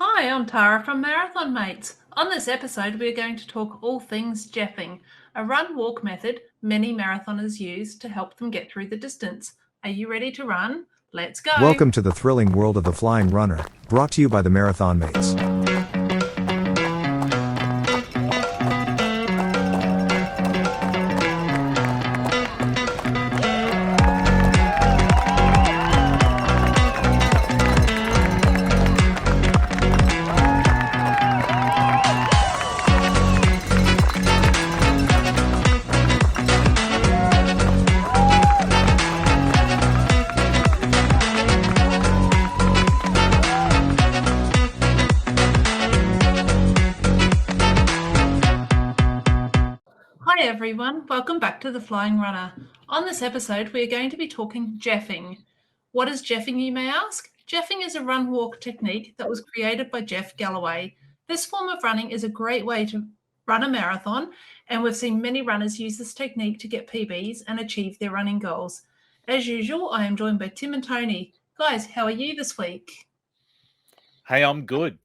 Hi, I'm Tara from Marathon Mates. On this episode, we're going to talk all things jeffing, a run-walk method many marathoners use to help them get through the distance. Are you ready to run? Let's go! Welcome to the thrilling world of the Flying RuNR, brought to you by the Marathon Mates. Hi everyone, welcome back to the Flying RuNR. On this episode, we're going to be talking jeffing. What is jeffing, you may ask? Jeffing is a run-walk technique that was created by Jeff Galloway. This form of running is a great way to run a marathon, and we've seen many runners use this technique to get PBs and achieve their running goals. As usual, I am joined by Tim and Tony. Guys, how are you this week? Hey, I'm good.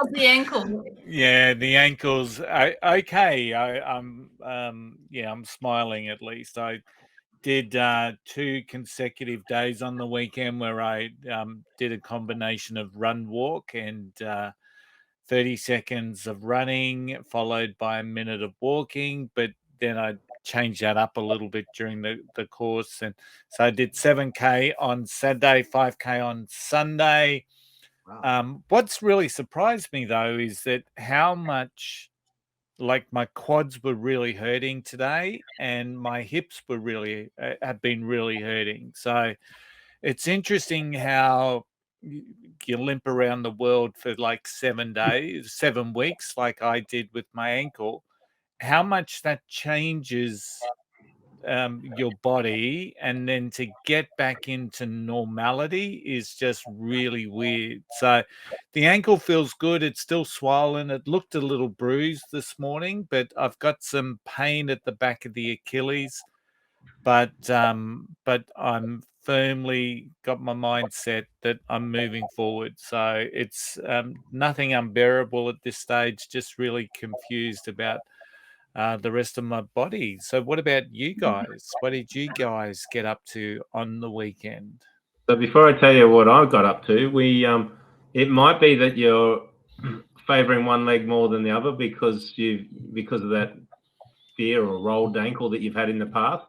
How's the ankle? Yeah, the ankles. Okay. I'm smiling at least. I did 2 consecutive days on the weekend where I did a combination of run walk and 30 seconds of running, followed by a minute of walking. But then I changed that up a little bit during the course, and so I did 7K on Saturday, 5K on Sunday. Wow. What's really surprised me though is that how much, like, my quads were really hurting today, and my hips were really have been really hurting. So it's interesting how you limp around the world for like 7 days, 7 weeks, like I did with my ankle. How much that changes your body, and then to get back into normality is just really weird. So the ankle feels good. It's still swollen. It looked a little bruised this morning, but I've got some pain at the back of the Achilles. But I'm firmly got my mindset that I'm moving forward. So it's nothing unbearable at this stage, just really confused about the rest of my body. So what about you guys? What did you guys get up to on the weekend? So before I tell you what I got up to, it might be that you're favouring one leg more than the other because of that fear or rolled ankle that you've had in the past,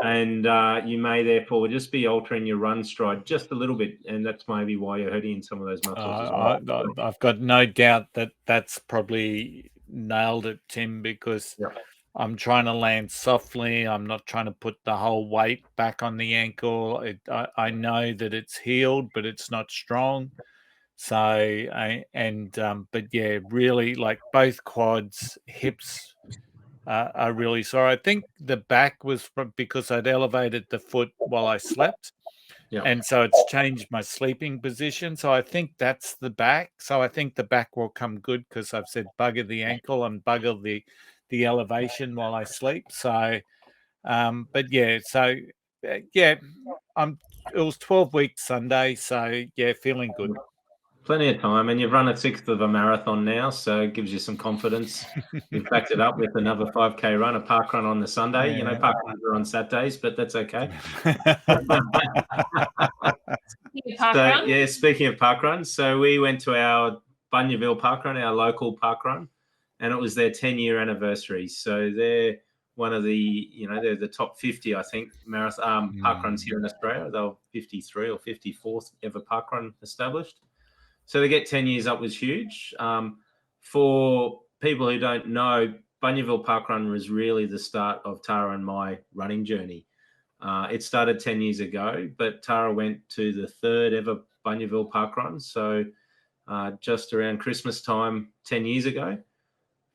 and you may therefore just be altering your run stride just a little bit, and that's maybe why you're hurting some of those muscles as well. I've got no doubt that that's probably nailed it, Tim, because Yeah. I'm trying to land softly. I'm not trying to put the whole weight back on the ankle. I know that it's healed, but it's not strong. So, but yeah, really, like, both quads, hips are really sore. I think the back was because I'd elevated the foot while I slept. Yeah. And so it's changed my sleeping position. So I think that's the back. So I think the back will come good because I've said bugger the ankle and bugger the elevation while I sleep. So, but yeah, so yeah, it was 12 weeks Sunday. So yeah, feeling good. Plenty of time, and you've run a sixth of a marathon now, so it gives you some confidence. You've backed it up with another 5K run, a park run on the Sunday. Yeah. You know, park runs are on Saturdays, but that's okay. Speaking of park runs, so we went to our Bunyaville park run, our local park run, and it was their 10-year anniversary. So they're one of the, they're the top 50, I think, marathon park runs here in Australia. They were 53 or 54th ever park run established. So to get 10 years up was huge. For people who don't know, Bunyaville Parkrun was really the start of Tara and my running journey. It started 10 years ago, but Tara went to the 3rd ever Bunyaville Parkrun. So just around Christmas time 10 years ago,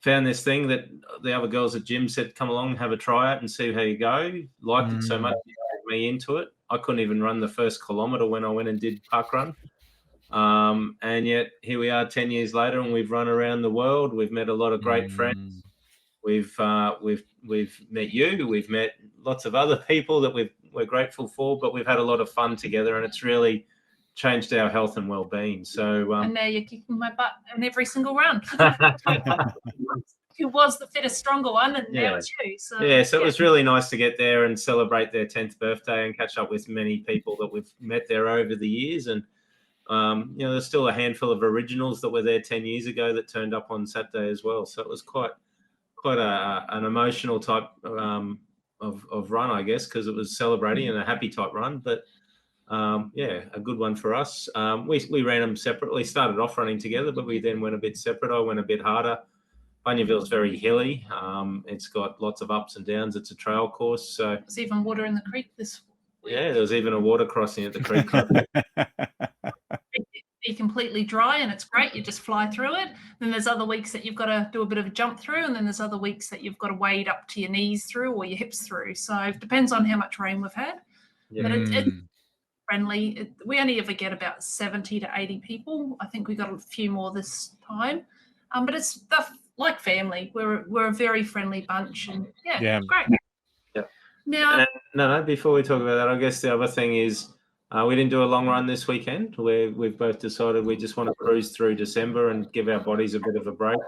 found this thing that the other girls at gym said, come along, have a try out and see how you go. Liked it so much, it dragged me into it. I couldn't even run the first kilometre when I went and did parkrun. And yet here we are 10 years later, and we've run around the world. We've met a lot of great friends. We've met you. We've met lots of other people that we're grateful for, but we've had a lot of fun together, and it's really changed our health and well-being. So and now you're kicking my butt in every single run. Who was the fittest, stronger one, and now it's you. So it was really nice to get there and celebrate their 10th birthday and catch up with many people that we've met there over the years. And there's still a handful of originals that were there 10 years ago that turned up on Saturday as well. So it was quite an emotional type of run, I guess, because it was celebrating and a happy type run. But a good one for us. We ran them separately. Started off running together, but we then went a bit separate. I went a bit harder. Bunyaville's very hilly. It's got lots of ups and downs. It's a trail course. So there's even water in the creek this week. Yeah, there was even a water crossing at the creek. Be completely dry and it's great. You just fly through it. Then there's other weeks that you've got to do a bit of a jump through, and then there's other weeks that you've got to wade up to your knees through or your hips through. So it depends on how much rain we've had. Yeah. But it's friendly. We only ever get about 70 to 80 people. I think we got a few more this time. But it's like family. We're a very friendly bunch, and it's great. Yeah. Now, no. Before we talk about that, I guess the other thing is we didn't do a long run this weekend. We've both decided we just want to cruise through December and give our bodies a bit of a break.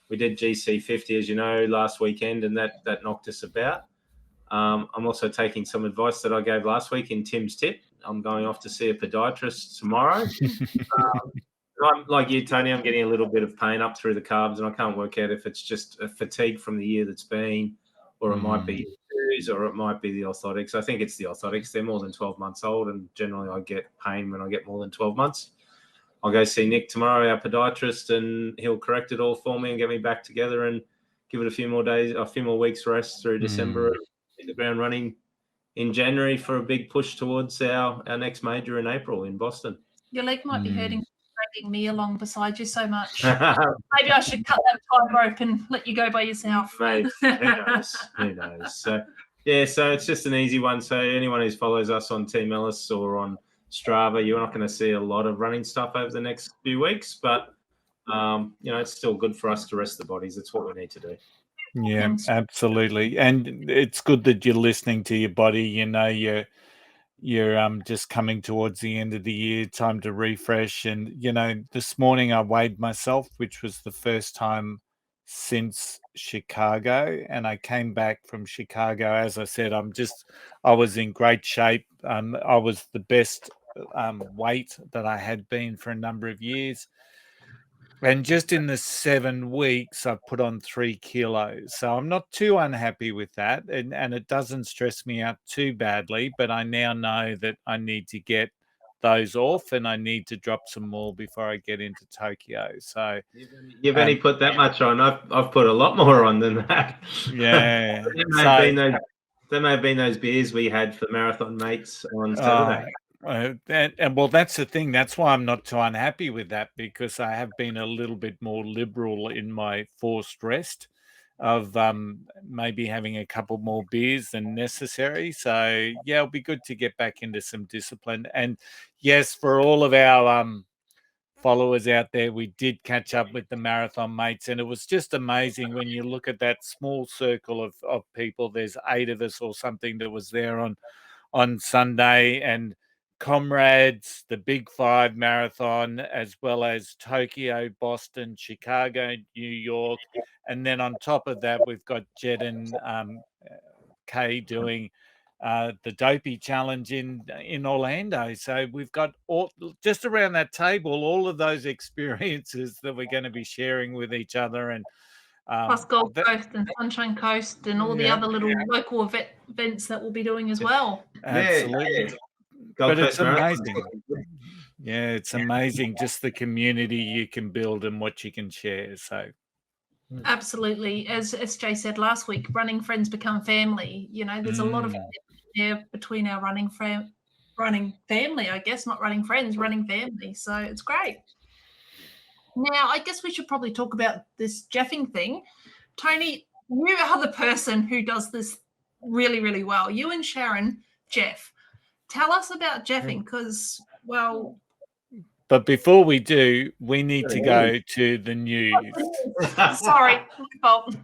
We did GC 50, as you know, last weekend, and that knocked us about. I'm also taking some advice that I gave last week in Tim's tip. I'm going off to see a podiatrist tomorrow. I'm like you, Tony. I'm getting a little bit of pain up through the calves, and I can't work out if it's just a fatigue from the year that's been, or it might be injuries, or it might be the orthotics. I think it's the orthotics. They're more than 12 months old, and generally I get pain when I get more than 12 months. I'll go see Nick tomorrow, our podiatrist, and he'll correct it all for me and get me back together and give it a few more weeks rest through December and hit the ground running in January for a big push towards our next major in April in Boston. Your leg might be hurting, dragging me along beside you so much. Maybe I should cut that tie rope and let you go by yourself. Maybe. Who knows? So it's just an easy one. So anyone who follows us on Team Ellis or on Strava, you're not going to see a lot of running stuff over the next few weeks, but it's still good for us to rest the bodies. It's what we need to do. Yeah, absolutely. And it's good that you're listening to your body. You're just coming towards the end of the year, time to refresh. And this morning I weighed myself, which was the first time since Chicago, and I came back from Chicago. As I said, I was in great shape. I was the best weight that I had been for a number of years. And just in the 7 weeks, I've put on 3 kilos. So I'm not too unhappy with that. And it doesn't stress me out too badly. But I now know that I need to get those off and I need to drop some more before I get into Tokyo. So you've only put that much on. I've put a lot more on than that. Yeah. There may have been those beers we had for Marathon Mates on Saturday. Well, that's the thing. That's why I'm not too unhappy with that, because I have been a little bit more liberal in my forced rest of maybe having a couple more beers than necessary. So it'll be good to get back into some discipline. And yes, for all of our followers out there, we did catch up with the Marathon Mates, and it was just amazing when you look at that small circle of people. There's 8 of us or something that was there on Sunday, and comrades, the Big 5 marathon, as well as Tokyo, Boston, Chicago, New York. And then on top of that, we've got Jed and Kay doing the Dopey Challenge in Orlando. So we've got just around that table, all of those experiences that we're going to be sharing with each other. And plus Gold Coast and Sunshine Coast and all the other little local events that we'll be doing as well. Absolutely. But it's amazing. Yeah, it's amazing just the community you can build and what you can share. So absolutely. As Jay said last week, running friends become family. There's a lot of there between our running family, I guess, not running friends, running family. So it's great. Now, I guess we should probably talk about this Jeffing thing. Tony, you are the person who does this really, really well. You and Sharon Jeff. Tell us about Jeffing, because, well... But before we do, we need to go to the news. Sorry, my fault.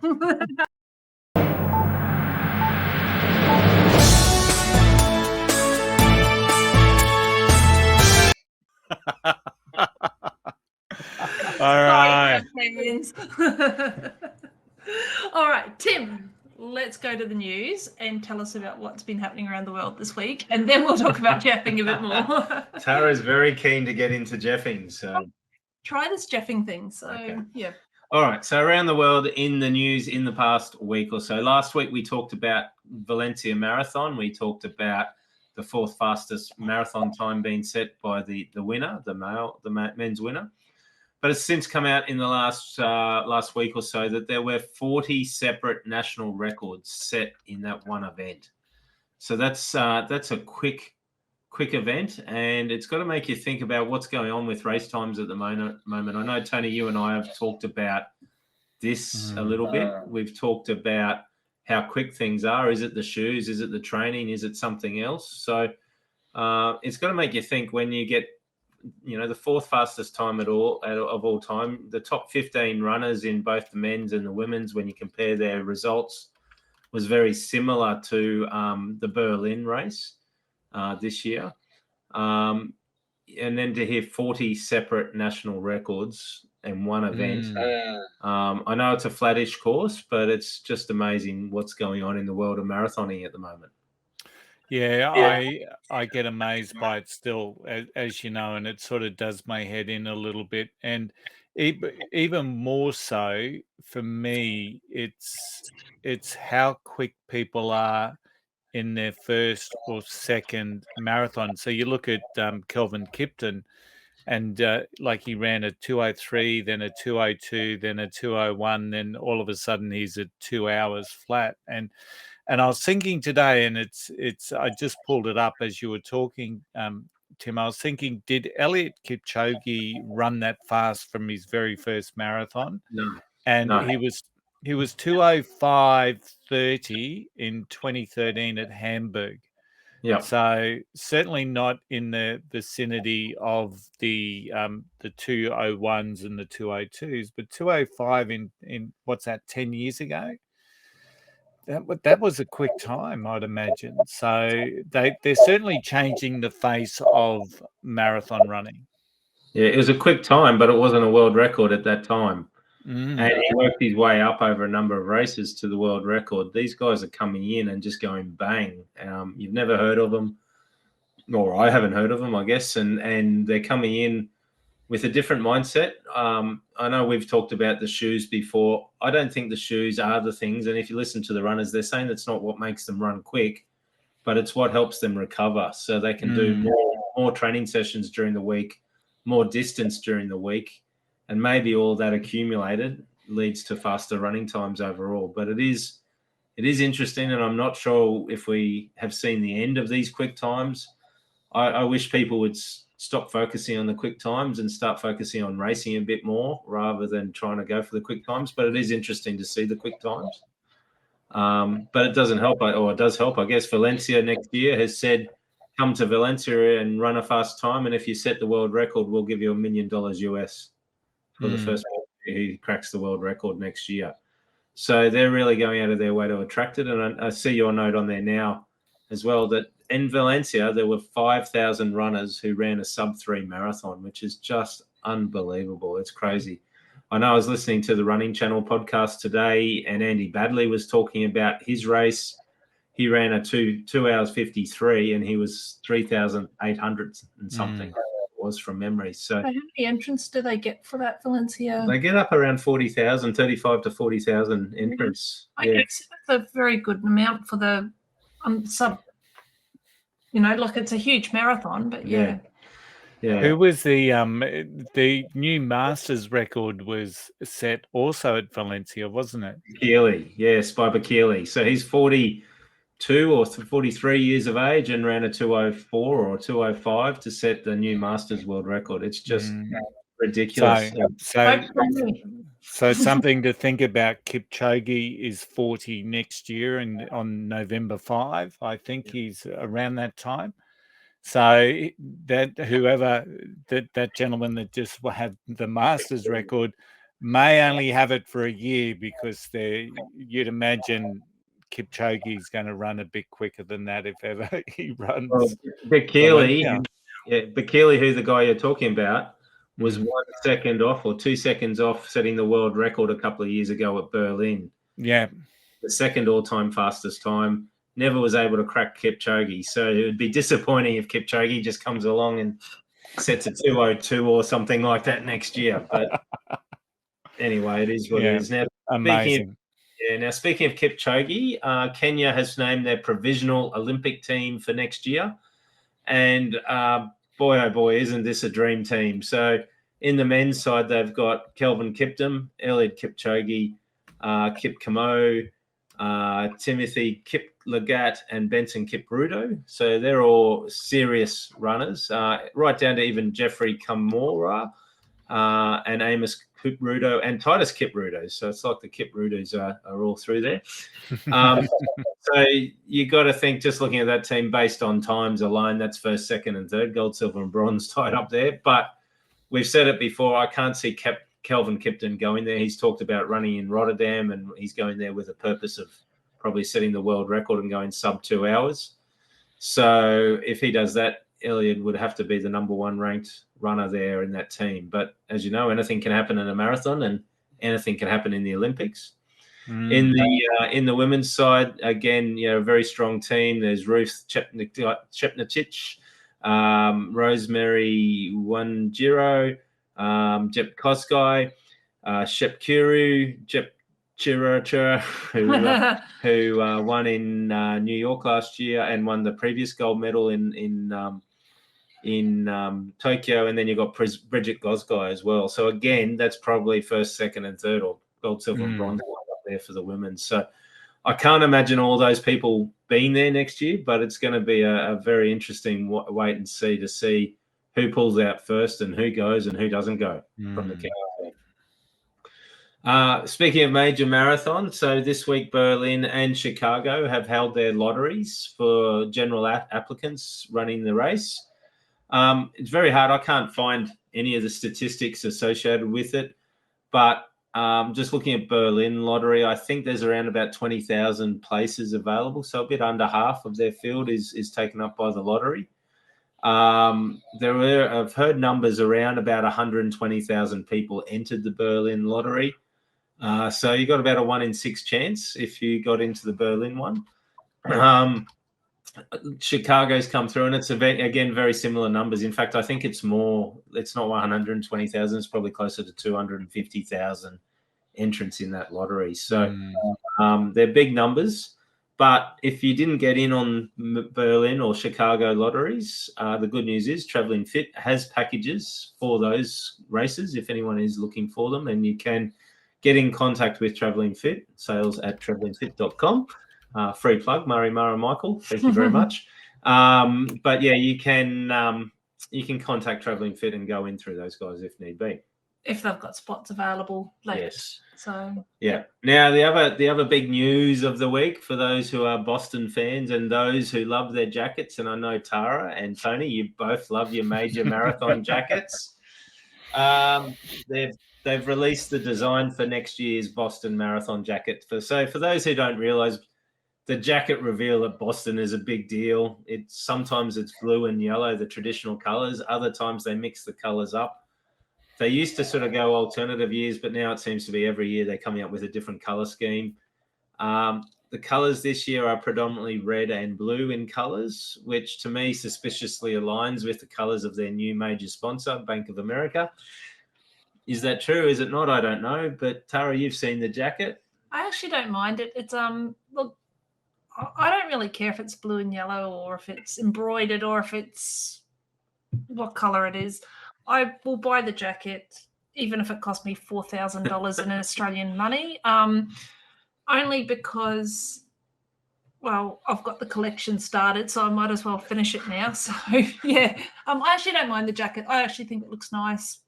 All right. All right, Tim, let's go to the news and tell us about what's been happening around the world this week, and then we'll talk about Jeffing a bit more. Tara's very keen to get into Jeffing, so try this Jeffing thing. So, Okay. yeah. All right, so around the world in the news in the past week or so. Last week we talked about Valencia Marathon. We talked about the fourth fastest marathon time being set by the winner, the men's winner. But it's since come out in the last week or so that there were 40 separate national records set in that one event. So that's a quick event, and it's got to make you think about what's going on with race times at the moment. I know, Tony, you and I have talked about this a little bit. We've talked about how quick things are. Is it the shoes? Is it the training? Is it something else? So it's got to make you think when you get, the fourth fastest time of all time, the top 15 runners in both the men's and the women's, when you compare their results, was very similar to the Berlin race this year. And then to hear 40 separate national records in one event. I know it's a flattish course, but it's just amazing what's going on in the world of marathoning at the moment. Yeah, I get amazed by it still, as you know, and it sort of does my head in a little bit. And even more so for me, it's how quick people are in their first or second marathon. So you look at Kelvin Kipton, and like he ran a 2:03, then a 2:02, then a 2:01, then all of a sudden he's at 2 hours flat. And I was thinking today, and it's I just pulled it up as you were talking, Tim. I was thinking, did Eliud Kipchoge run that fast from his very first marathon? No. And No. he was 2:05:30 in 2013 at Hamburg. Yeah. So certainly not in the vicinity of the 2:01s and the 2:02s, but 2:05 in what's that, 10 years ago? That was a quick time, I'd imagine. So they're certainly changing the face of marathon running. Yeah, it was a quick time, but it wasn't a world record at that time. And he worked his way up over a number of races to the world record. These guys are coming in and just going bang. You've never heard of them, or I haven't heard of them, I guess. And they're coming in with a different mindset. I know we've talked about the shoes before. I don't think the shoes are the things. And if you listen to the runners, they're saying that's not what makes them run quick, but it's what helps them recover. So they can do more training sessions during the week, more distance during the week, and maybe all that accumulated leads to faster running times overall. But it is interesting, and I'm not sure if we have seen the end of these quick times. I wish people would stop focusing on the quick times and start focusing on racing a bit more rather than trying to go for the quick times. But it is interesting to see the quick times. But it doesn't help, or it does help, I guess. Valencia next year has said, come to Valencia and run a fast time, and if you set the world record, we'll give you $1 million US for the first one who cracks the world record next year. So they're really going out of their way to attract it. And I see your note on there now as well, that in Valencia, there were 5,000 runners who ran a sub-3 marathon, which is just unbelievable. It's crazy. I know I was listening to the Running Channel podcast today, and Andy Badley was talking about his race. He ran a 2 hours 53, and he was 3,800 and something. It was from memory. So how many entrants do they get for that, Valencia? They get up around 40,000, 35 to 40,000 entrants. I guess that's a very good amount for the sub. Like it's a huge marathon, but yeah. Who was the new Masters record was set also at Valencia, wasn't it? Keeley, yes, by Keeley. So he's 42 or 43 years of age and ran a 2:04 or 2:05 to set the new Masters world record. It's just ridiculous. So something to think about. Kipchoge is 40 next year, and on November 5, I think he's around that time. So that that gentleman that just had the Masters record may only have it for a year, because you'd imagine Kipchoge is going to run a bit quicker than that if ever he runs. Keeley Yeah, Bakili, who the guy you're talking about, was 1 second off or 2 seconds off setting the world record a couple of years ago at Berlin. Yeah. The second all-time fastest time. Never was able to crack Kipchoge. So it would be disappointing if Kipchoge just comes along and sets a 2:02 or something like that next year. But anyway, it is what it is. Now, amazing. Speaking of Kipchoge, Kenya has named their provisional Olympic team for next year. And boy, oh boy, isn't this a dream team? So in the men's side, they've got Kelvin Kiptum, Eliud Kipchoge, Kip Kamo, Timothy Kiplagat, and Benson Kipruto. So they're all serious runners, right down to even Jeffrey Kamora and Amos Kipruto and Titus Kipruto. So it's like the Kiprutos are all through there. So you got to think, just looking at that team based on times alone, that's first, second, and third, gold, silver, and bronze tied up there. But we've said it before, I can't see Kelvin Kipton going there. He's talked about running in Rotterdam, and he's going there with a purpose of probably setting the world record and going sub 2 hours. So if he does that, Eliud would have to be the number one ranked runner there in that team. But as you know, anything can happen in a marathon, and anything can happen in the Olympics. In the women's side, again, a very strong team. There's Ruth Chepnachich, Rosemary Wanjiro, Jep Koskai, Shep Kuru, Jep Chirachura, who won in New York last year and won the previous gold medal in Tokyo. And then you've got Bridget Gosgai as well. So again, that's probably first, second, and third, or gold, silver, and bronze up there for the women. So I can't imagine all those people being there next year, but it's going to be a very interesting wait and see to see who pulls out first and who goes and who doesn't go from the team. Speaking of major marathons, so this week Berlin and Chicago have held their lotteries for general applicants running the race. It's very hard. I can't find any of the statistics associated with it, but just looking at Berlin lottery, I think there's around about 20,000 places available. So a bit under half of their field is taken up by the lottery. I've heard numbers around about 120,000 people entered the Berlin lottery. So you got about a 1 in 6 chance if you got into the Berlin one. Chicago's come through, and it's again very similar numbers. In fact, I think it's more. It's not 120,000. It's probably closer to 250,000 entrants in that lottery. So they're big numbers. But if you didn't get in on Berlin or Chicago lotteries, the good news is Traveling Fit has packages for those races if anyone is looking for them, and you can get in contact with Traveling Fit, sales@travelingfit.com. Free plug, Murray, Mara, Michael. Thank you very much. But yeah, you can contact Traveling Fit and go in through those guys if need be. If they've got spots available left. Yes. So yeah. Now the other big news of the week for those who are Boston fans and those who love their jackets, and I know Tara and Tony, you both love your major marathon jackets. They've released the design for next year's Boston Marathon jacket. So for those who don't realize, the jacket reveal at Boston is a big deal. Sometimes it's blue and yellow, the traditional colors. Other times they mix the colors up. They used to sort of go alternative years, but now it seems to be every year they're coming up with a different color scheme. The colors this year are predominantly red and blue in colors, which to me suspiciously aligns with the colors of their new major sponsor, Bank of America. Is that true? Is it not? I don't know. But Tara, you've seen the jacket. I actually don't mind it. It's look, I don't really care if it's blue and yellow or if it's embroidered or if it's what color it is. I will buy the jacket even if it cost me $4,000 in Australian money, only because, well, I've got the collection started, so I might as well finish it now. So yeah, I actually don't mind the jacket. I actually think it looks nice.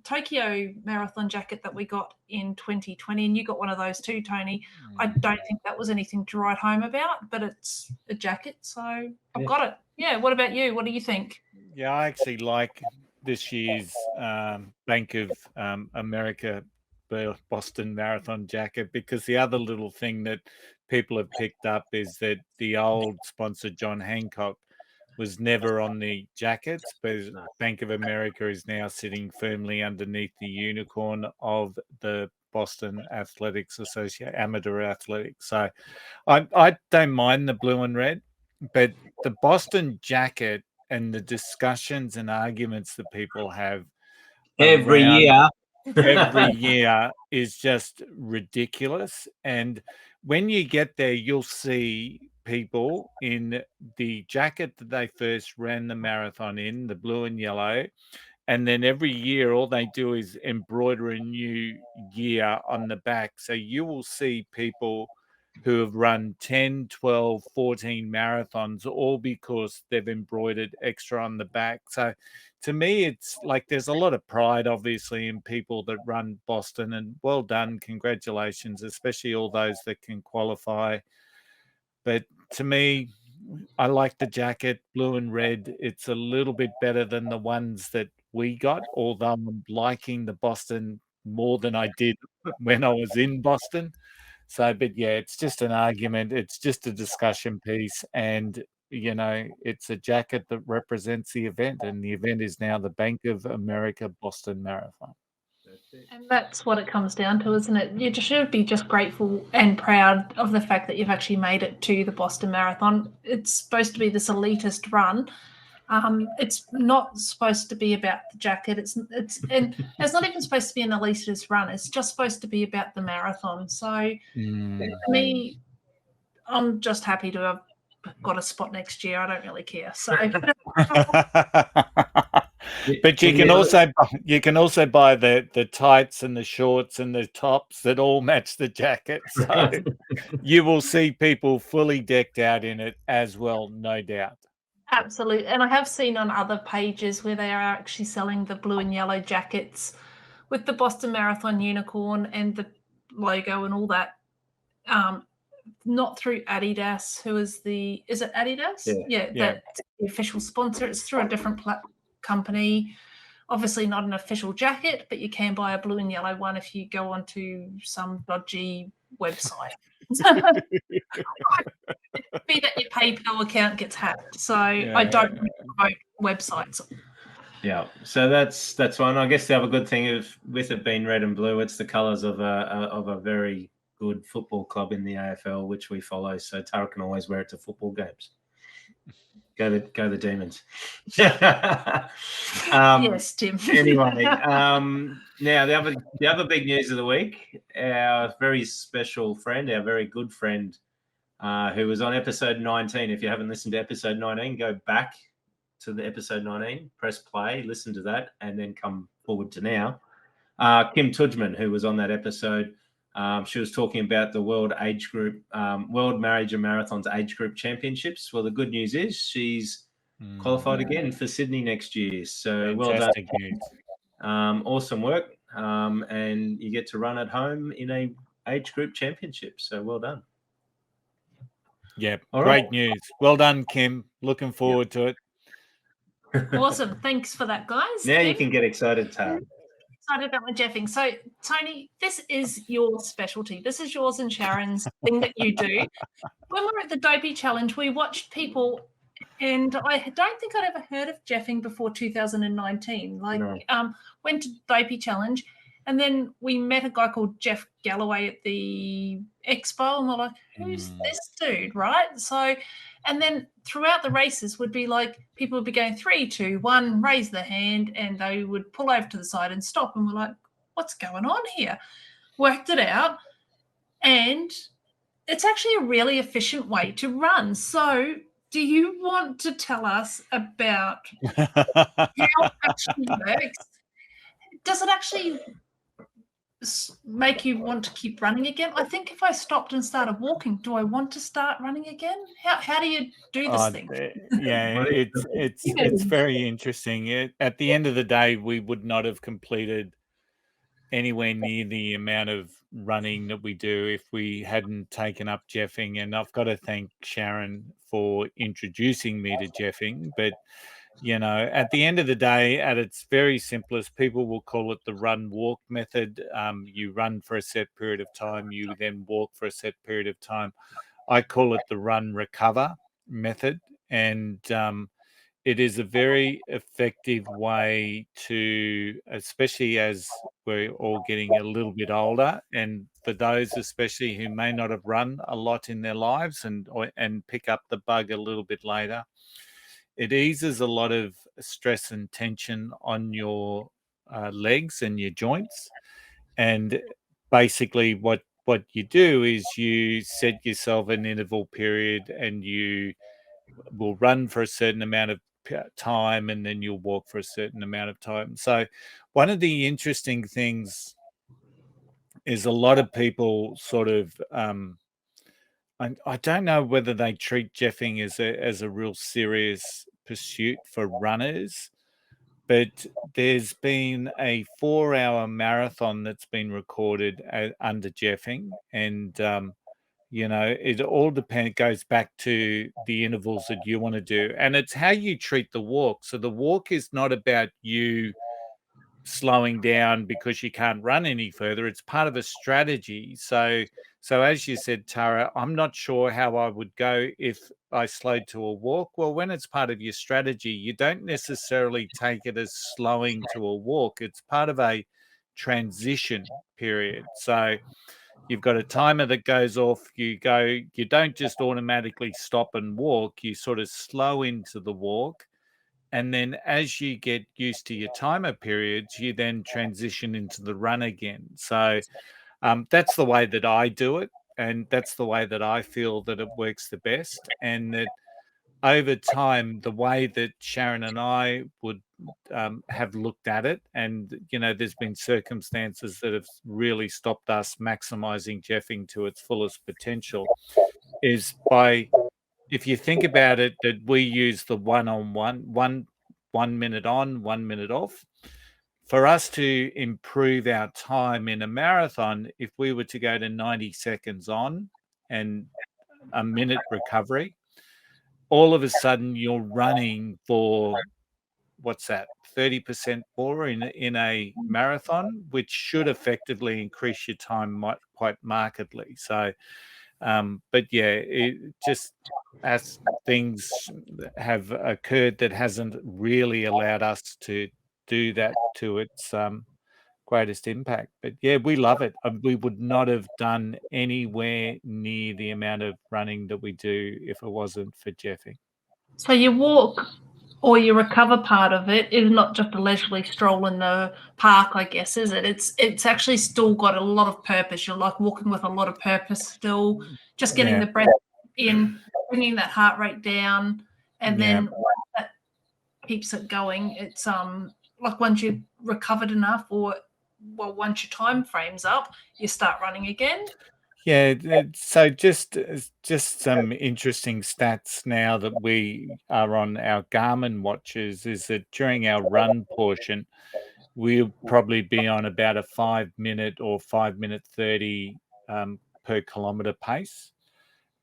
Tokyo Marathon jacket that we got in 2020, and you got one of those too, Tony. I don't think that was anything to write home about, but it's a jacket, so I've got it. Yeah, what about you? What do you think? Yeah, I actually like this year's Bank of America Boston Marathon jacket, because the other little thing that people have picked up is that the old sponsor, John Hancock, was never on the jackets, but No. Bank of America is now sitting firmly underneath the unicorn of the Boston Athletics Association, amateur athletics. So I don't mind the blue and red, but the Boston jacket and the discussions and arguments that people have Every around year. every year is just ridiculous. And when you get there, you'll see people in the jacket that they first ran the marathon in, the blue and yellow. And then every year, all they do is embroider a new year on the back. So you will see people who have run 10, 12, 14 marathons, all because they've embroidered extra on the back. So to me, it's like there's a lot of pride, obviously, in people that run Boston, and well done. Congratulations, especially all those that can qualify. But to me, I like the jacket, blue and red. It's a little bit better than the ones that we got, although I'm liking the Boston more than I did when I was in Boston. So, but yeah, it's just an argument. It's just a discussion piece. And, it's a jacket that represents the event. And the event is now the Bank of America Boston Marathon. That's it. And that's what it comes down to, isn't it? You should be just grateful and proud of the fact that you've actually made it to the Boston Marathon. It's supposed to be this elitist run. It's not supposed to be about the jacket. It's not even supposed to be an elitist run. It's just supposed to be about the marathon. So for me, I'm just happy to have got a spot next year. I don't really care. So But you can also buy the tights and the shorts and the tops that all match the jacket. So you will see people fully decked out in it as well, no doubt. absolutely. And I have seen on other pages where they are actually selling the blue and yellow jackets with the Boston Marathon unicorn and the logo and all that. Not through Adidas, is it Adidas? Yeah. That's the official sponsor. It's through a different company. Obviously not an official jacket, but you can buy a blue and yellow one if you go onto some dodgy website. Be that your PayPal account gets hacked. So I don't promote websites. Yeah, so that's one. I guess the other good thing with it being red and blue, it's the colours of a very good football club in the AFL, which we follow. So Tara can always wear it to football games. Go the Demons. Yes, Tim. Anyway, now the other big news of the week, our very special friend, our very good friend, who was on episode 19. If you haven't listened to episode 19, go back to the episode 19, press play, listen to that, and then come forward to now. Kim Tudgman, who was on that episode, she was talking about the World Age Group, World Major Marathons Age Group Championships. Well, the good news is she's qualified again for Sydney next year. So Fantastic well news. done. Awesome work. And you get to run at home in a age group championship. So well done. Yeah, All great right. news. Well done, Kim. Looking forward to it. Awesome. Thanks for that, guys. Now Tim, you can get excited, Tara. excited about my jeffing. So, Tony, this is your specialty. This is yours and Sharon's thing that you do. When we were at the Dopey Challenge, we watched people, and I don't think I'd ever heard of jeffing before 2019. Went to Dopey Challenge, and then we met a guy called Jeff Galloway at the expo, and we're like, who's this dude, right? So, and then throughout the races would be like, people would be going 3, 2, 1, raise their hand, and they would pull over to the side and stop, and we're like, what's going on here? Worked it out, and it's actually a really efficient way to run. So do you want to tell us about how it actually works? Does it actually make you want to keep running again? I think if I stopped and started walking, do I want to start running again? How do you do this thing? Yeah, it's very interesting. At the end of the day, we would not have completed anywhere near the amount of running that we do if we hadn't taken up jeffing. And I've got to thank Sharon for introducing me to jeffing. But at the end of the day, at its very simplest, people will call it the run-walk method. You run for a set period of time, you then walk for a set period of time. I call it the run-recover method. And it is a very effective way to, especially as we're all getting a little bit older, and for those especially who may not have run a lot in their lives and pick up the bug a little bit later, it eases a lot of stress and tension on your legs and your joints. And basically, what you do is you set yourself an interval period, and you will run for a certain amount of time, and then you'll walk for a certain amount of time. So one of the interesting things is a lot of people sort of I don't know whether they treat jeffing as a real serious pursuit for runners, but there's been a 4-hour marathon that's been recorded under jeffing, and it all goes back to the intervals that you want to do, and it's how you treat the walk. So the walk is not about you slowing down because you can't run any further. It's part of a strategy. So as you said, Tara, I'm not sure how I would go if I slowed to a walk. Well, when it's part of your strategy, you don't necessarily take it as slowing to a walk. It's part of a transition period. So you've got a timer that goes off. You don't just automatically stop and walk. You sort of slow into the walk. And then as you get used to your timer periods, you then transition into the run again. So that's the way that I do it. And that's the way that I feel that it works the best. And that over time, the way that Sharon and I would have looked at it, and, there's been circumstances that have really stopped us maximizing jeffing to its fullest potential, is by, if you think about it, that we use the one minute on, 1 minute off. For us to improve our time in a marathon, if we were to go to 90 seconds on and a minute recovery, all of a sudden you're running for, what's that, 30% more in a marathon, which should effectively increase your time quite markedly. So, but yeah, it just, as things have occurred, that hasn't really allowed us to do that to its greatest impact. But yeah, we love it. We would not have done anywhere near the amount of running that we do if it wasn't for jeffing. So your walk or your recover part of it is not just a leisurely stroll in the park, I guess, is it? It's actually still got a lot of purpose. You're like walking with a lot of purpose still, just getting the breath in, bringing that heart rate down, and then that keeps it going. It's like once you've recovered enough, or once your time frame's up, you start running again. Yeah, so just some interesting stats now that we are on our Garmin watches is that during our run portion, we'll probably be on about a 5-minute or 5-minute 30 per kilometer pace.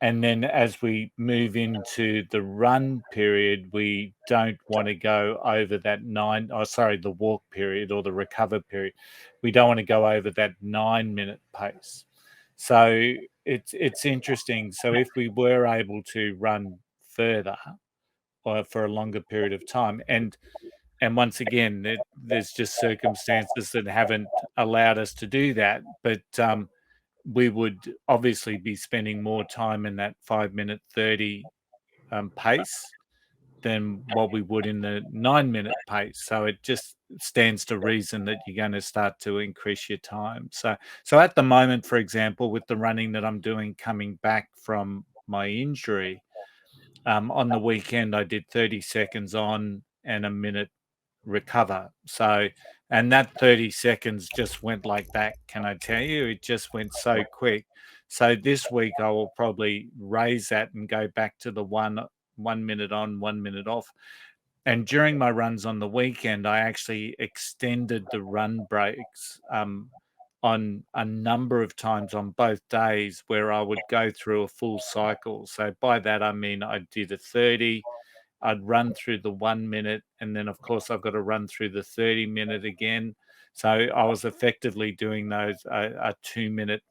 And then as we move into the run period, we don't want to go over that the walk period or the recover period. We don't want to go over that 9-minute pace. So it's interesting. So if we were able to run further or for a longer period of time, and once again, there's just circumstances that haven't allowed us to do that, but we would obviously be spending more time in that 5-minute 30 pace than what we would in the 9-minute pace. So it just stands to reason that you're going to start to increase your time. So at the moment, for example, with the running that I'm doing coming back from my injury, on the weekend I did 30 seconds on and a minute recover. So, and that 30 seconds just went like that. Can I tell you? It just went so quick. So this week I will probably raise that and go back to the 1 minute on, 1 minute off. And during my runs on the weekend, I actually extended the run breaks on a number of times on both days, where I would go through a full cycle. So by that I mean I did a 30, I'd run through the 1 minute, and then of course I've got to run through the 30-minute again. So I was effectively doing those a 2-minute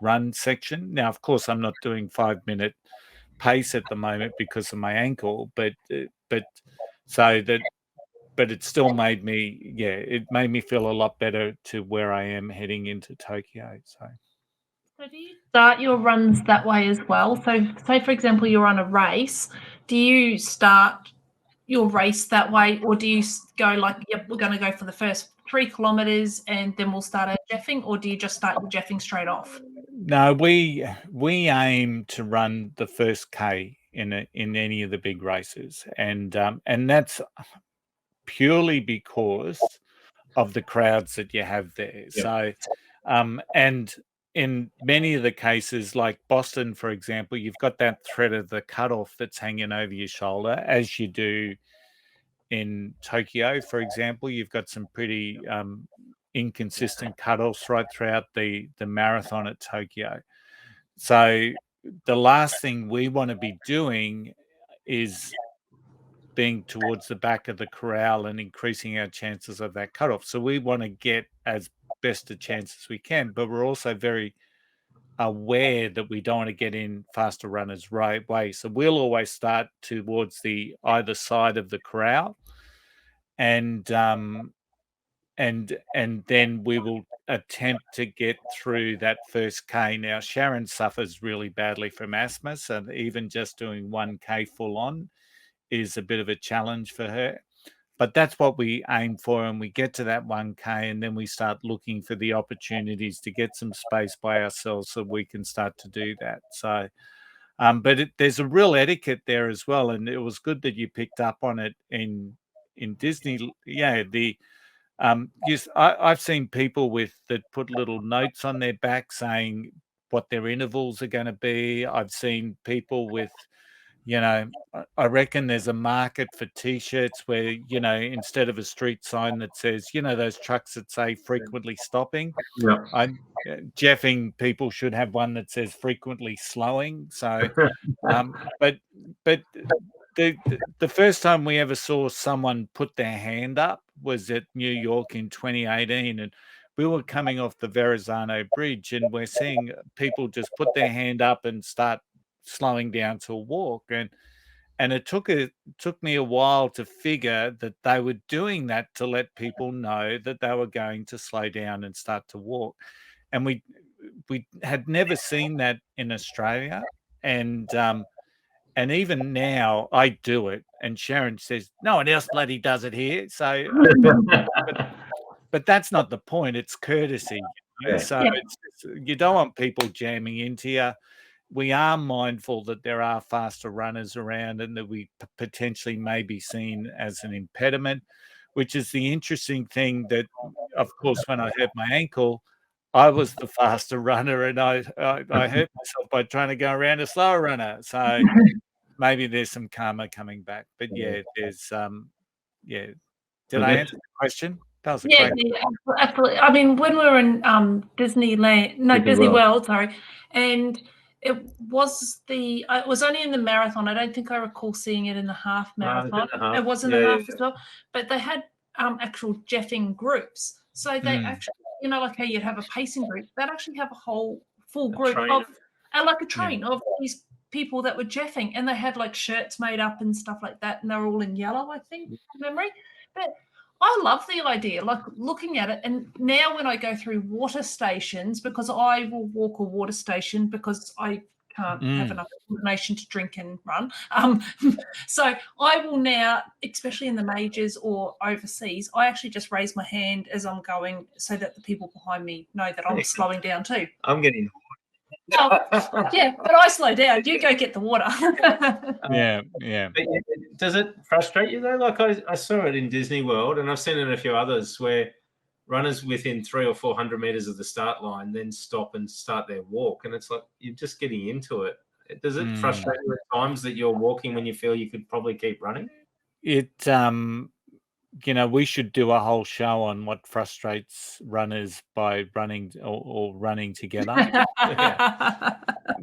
run section. Now, of course, I'm not doing 5-minute pace at the moment because of my ankle, but it still made me, it made me feel a lot better to where I am heading into Tokyo. So do you start your runs that way as well? So say, for example, you're on a race. Do you start your race that way, or do you go like, yep, we're going to go for the first 3 kilometers and then we'll start our jeffing, or do you just start your jeffing straight off? no, we aim to run the first K in any of the big races, and that's purely because of the crowds that you have there. Yeah. So, and in many of the cases, like Boston, for example, you've got that thread of the cutoff that's hanging over your shoulder, as you do in Tokyo, for example. You've got some pretty inconsistent cutoffs right throughout the marathon at Tokyo. So the last thing we want to be doing is being towards the back of the corral and increasing our chances of that cutoff. So we want to get as best a chance as we can, but we're also very aware that we don't want to get in faster runners right way. So we'll always start towards the either side of the corral, and then we will attempt to get through that first K. Now, Sharon suffers really badly from asthma, so even just doing 1K full on is a bit of a challenge for her. But that's what we aim for, and we get to that 1K, and then we start looking for the opportunities to get some space by ourselves so we can start to do that. So, but there's a real etiquette there as well, and it was good that you picked up on it in Disney. Yeah, yes, I've seen people that put little notes on their back saying what their intervals are going to be. I've seen people with, I reckon there's a market for T-shirts where, instead of a street sign that says, those trucks that say frequently stopping, Yeah. Jeffing people should have one that says frequently slowing. So, but the first time we ever saw someone put their hand up was at New York in 2018, and we were coming off the Verrazano Bridge, and we're seeing people just put their hand up and start slowing down to a walk, and it took me a while to figure that they were doing that to let people know that they were going to slow down and start to walk. And we had never seen that in Australia, and even now I do it, and Sharon says no one else bloody does it here. So, but that's not the point. It's courtesy. Yeah. So you don't want people jamming into you. We are mindful that there are faster runners around and that we potentially may be seen as an impediment, which is the interesting thing that, of course, when I hurt my ankle, I was the faster runner, and I hurt myself by trying to go around a slower runner. So maybe there's some karma coming back. But there's Did I answer the question? That was a great. Yeah, absolutely. I mean, when we were in Disney World, sorry, and it was only in the marathon. I don't think I recall seeing it in the half marathon. It was in the half as well, but they had actual jeffing groups. So they actually, like how you'd have a pacing group, they'd actually have a whole full group of, like a train of these people that were jeffing, and they had like shirts made up and stuff like that, and they were all in yellow, I think, from memory. But I love the idea, like looking at it. And now when I go through water stations, because I will walk a water station because I can't have enough coordination to drink and run. So I will now, especially in the majors or overseas, I actually just raise my hand as I'm going so that the people behind me know that I'm slowing down too. I'm getting. Yeah, but I slow down. You go get the water. Yeah. Does it frustrate you though? Like I saw it in Disney World, and I've seen it in a few others where runners within 300 or 400 meters of the start line then stop and start their walk, and it's like you're just getting into it. Does it frustrate you at times that you're walking when you feel you could probably keep running? It we should do a whole show on what frustrates runners by running or running together.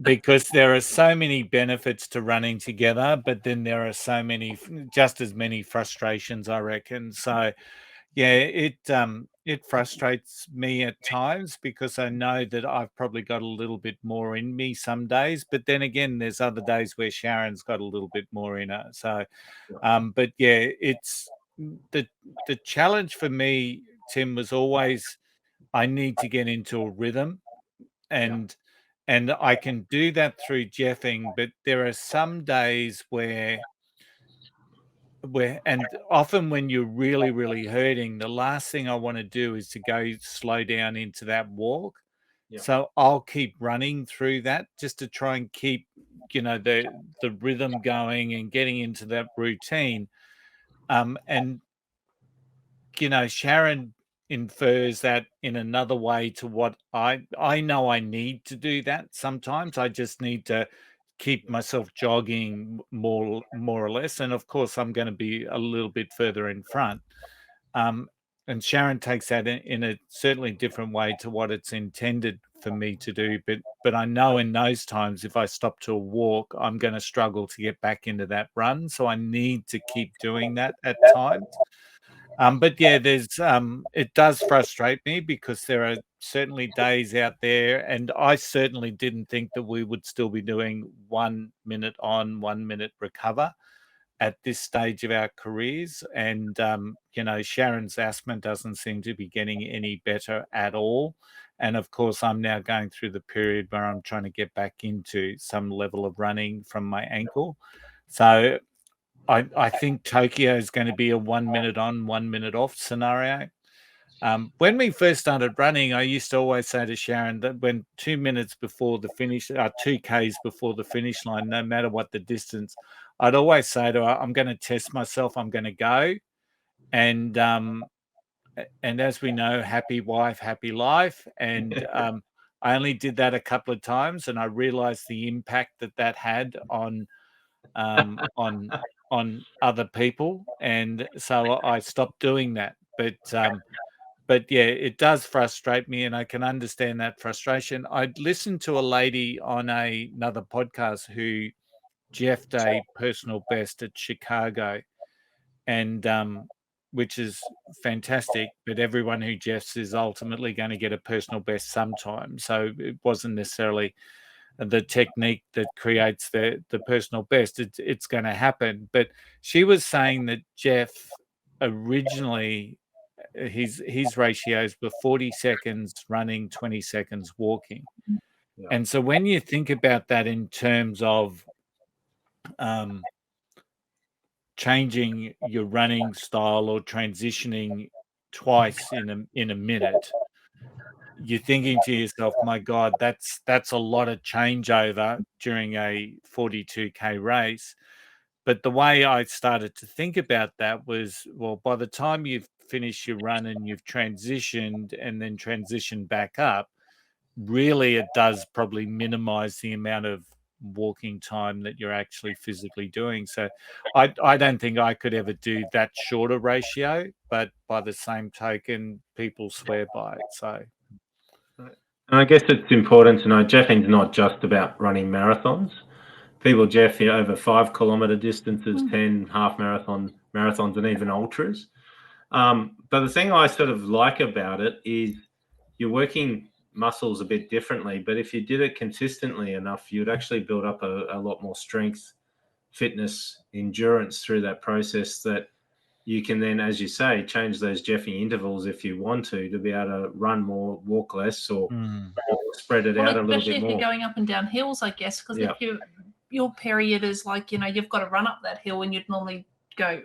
Because there are so many benefits to running together, but then there are just as many frustrations, I reckon. So, Yeah, it frustrates me at times because I know that I've probably got a little bit more in me some days, but then again, there's other days where Sharon's got a little bit more in her. So, but yeah, it's the challenge for me, Tim, was always I need to get into a rhythm, and I can do that through jeffing, but there are some days where and often when you're really, really hurting, the last thing I want to do is to go slow down into that walk. Yeah. So I'll keep running through that just to try and keep, the rhythm going and getting into that routine. And Sharon infers that in another way to what I know I need to do that. Sometimes I just need to keep myself jogging more or less, and of course I'm going to be a little bit further in front. Um, and Sharon takes that in a certainly different way to what it's intended for me to do. But I know in those times, if I stop to a walk, I'm going to struggle to get back into that run. So I need to keep doing that at times. But yeah, it does frustrate me because there are certainly days out there, and I certainly didn't think that we would still be doing 1 minute on, 1 minute recover at this stage of our careers. And Sharon's asthma doesn't seem to be getting any better at all. And of course, I'm now going through the period where I'm trying to get back into some level of running from my ankle. So I think Tokyo is going to be a 1 minute on, 1 minute off scenario. When we first started running, I used to always say to Sharon that when 2 minutes before the finish, 2Ks before the finish line, no matter what the distance, I'd always say to her, I'm going to test myself, I'm going to go. And as we know, happy wife, happy life. And I only did that a couple of times, and I realized the impact that had on um, on other people, and so I stopped doing that. But yeah, it does frustrate me, and I can understand that frustration. I listened to a lady on another podcast who jeffed a personal best at Chicago, and which is fantastic. But everyone who jeffs is ultimately going to get a personal best sometime. So it wasn't necessarily the technique that creates the personal best. It's going to happen. But she was saying that Jeff originally his ratios were 40 seconds running, 20 seconds walking. Yeah. And so when you think about that in terms of changing your running style or transitioning twice in a minute, you're thinking to yourself, my God, that's a lot of changeover during a 42K race. But the way I started to think about that was, well, by the time you've finished your run and you've transitioned and then transitioned back up, really it does probably minimize the amount of walking time that you're actually physically doing. So I don't think I could ever do that shorter ratio, but by the same token, people swear by it. So And I guess it's important to know jeffing's not just about running marathons. People jeff over 5 kilometer distances, 10 half marathons, and even ultras. But the thing I sort of like about it is you're working muscles a bit differently. But if you did it consistently enough, you'd actually build up a lot more strength, fitness, endurance through that process that you can then, as you say, change those jeffing intervals if you want to be able to run more, walk less, or spread it out a little especially bit if more. you're going up and down hills, I guess, because if your period is like, you've got to run up that hill and you'd normally go,